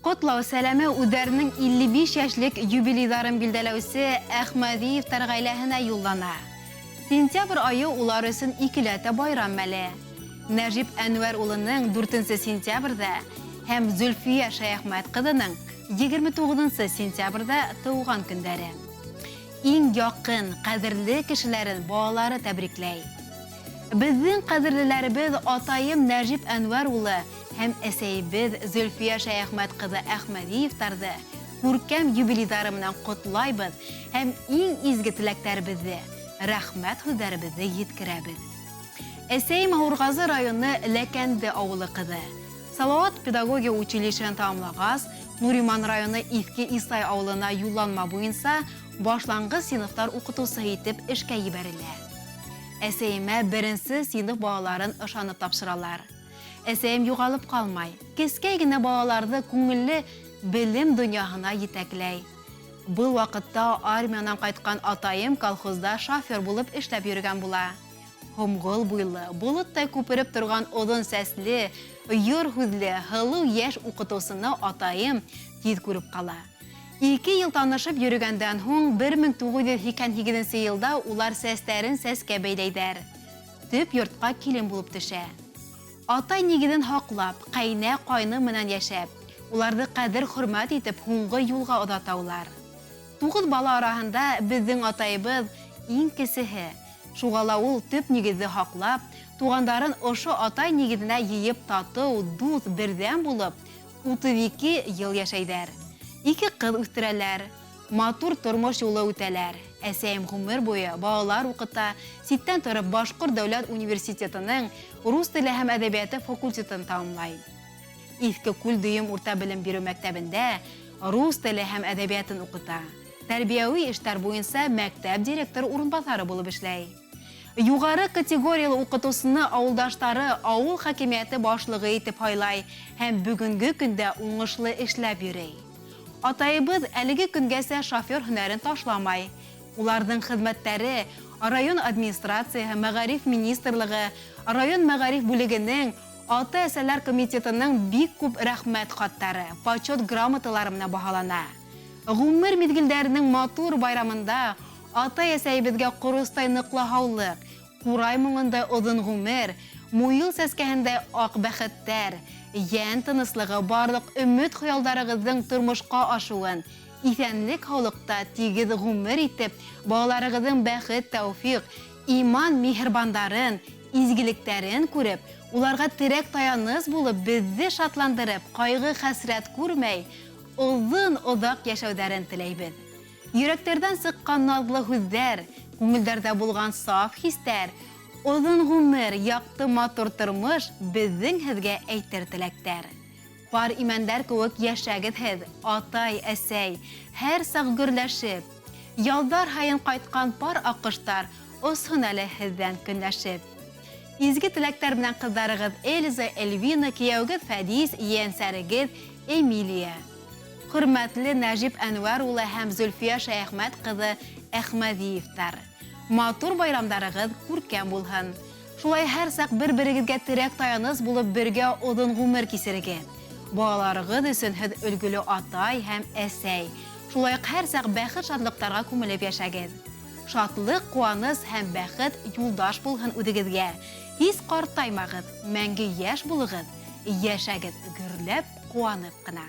Котлау сәләме үдәрнең 55 яшьлек юбилейдарын билдәләүсе Әхмәдиевтар гаиләһенә юллана. Сентябрь айы улар өсөн икеләтә байрам мәле. Нәҗип Әнвәр улының 4 сентябрьдә һәм Зөлфия Шаяхмәт кызының 29 сентябрьдә туган көндәре. Иң якын, кадерле кешеләрен балалары тәбрикләй. Безнең кадерлеләребез атаем Нәҗип Әнвәр улы һәм әсәйбез Зөлфия Шаяхмәт кызы Әхмәдиевтарны күркәм юбилейдары менән котлайбыз һәм иң изге теләктәребезне, рәхмәт һүзләребезне җиткерәбез. Әсәем Аургазы районы Ләкәнде авылы кызы. Салават педагогия училищен тамамлагас, Нуриман районы Иске Исай авылына юлланма буенча башлангыч сыйныфтар укытучысы итеп эшкә җибәрелә. Әсәемә 1 сыйныф балаларын ышанып тапшыралар. Әсәем югалып калмай, кескәй генә балаларны күңелле белем дөньяһына җитәкләй. Бу вакытта армиянан кайткан атаем колхозда шофер булып эшләп йөргән була. Һомгыл буйлы, болыттай күпереп торган озын сәсле, юр хүзле, хылу яшь укытучысыны атаем тиз күреп кала. 2 ел танышып йөргәндән һуң 1988 елда улар сәстәрен сәскә бәйләйдәр. Төп йортка килен булып төшә. Атай нигезен хаклап, кайны менән яшәп, уларны кадер-хөрмәт итеп һуңгы юлга озаталар. 9 бала арасында безнең атайыбыз иң кесеһе. Шугала ул төп нигезне хаклап, тугандарын ошо атай нигезенә йыеп тату, дус, бердәм булып, 32 ел яшәйдәр. 2 кыз үстерәләр, матур тормыш юлы үтәләр. Әсәем гомер буе балалар укыта, ситтән торып Башкорт дәүләт университетының рус теле һәм әдәбияты факультетын тәмамлай. Иске Күл дөйем урта белем бирү мәктәбендә рус теле һәм әдәбиятын укыта. Тәрбияви эшләр буенча мәктәп директор урынбасары булып эшләй. Югары категориялы укытучысыны авылдаштары авыл хакимияте башлыгы итеп сайлай һәм бүгенге көндә уңышлы эшләп йөри. Атайыбыз әлеге көнгәсә шофер һөнәрен ташламай. Уларның хезмәттәре район администрациясе, мәгариф министрлыгы, район мәгариф бүлегенең ата-әсәләр комитетының бик күп рәхмәт хаттары, почет грамоталары менән баһалана. Гомер мизгелләренең матур байрамында ата-әсәебезгә корыстай ныклы һаулык, курай моңында озын гомер, муел сәскәһендә ак бәхеттәр, ян тыныслыгы, барлык өмет хыялдарыгызның тормышка ашуын, исәнлек һаулыкта тигез гомер итеп, балаларыгызның бәхет, тәүфыйк, иман миһербандарын, изгилектәрен күреп, уларга терәк таяныз булып, безне шатландырып, кайгы хәсрәт күрмәй, озын озак яшәүдәрен теләйбез. Йөрәкләрдән сыккан назлы һүзләр, күңелдәрдә булган саф хистәр, озын гомер, якты матур тормыш безнең һезгә әйтер теләктәр. Бар имәндар кеүек яшәгез һез, атай, әсәй, һәр сак гөрләшеп. Ялдар һайын кайткан пар акыштар, осһын әле һездән көнләшеп. Изге теләктәр белән кызларыгыз Эльза, Эльвина, кияүгез Фәдис, янсәрегез Эмилия. Хөрмәтле Нәҗип Әнвәр улы һәм Зөлфия Шаяхмәт кызы Әхмәдиевтар. Матур байрамдарыгыз күркәм булһын. Шулай һәр сак бер-берегезгә терәк таяныз булып бергә озын гомер кисерегез. Балаларыгыз өсөн һез өлгеле атай һәм әсәй. Шулай һәр сак бәхет шатлыктарга күмелеп яшәгез. Шатлык, куаныс һәм бәхет юлдаш булһын үзегезгә. Һис картаймагыз, мәңге яшь булыгыз, яшәгез гөрләп, куанып кына.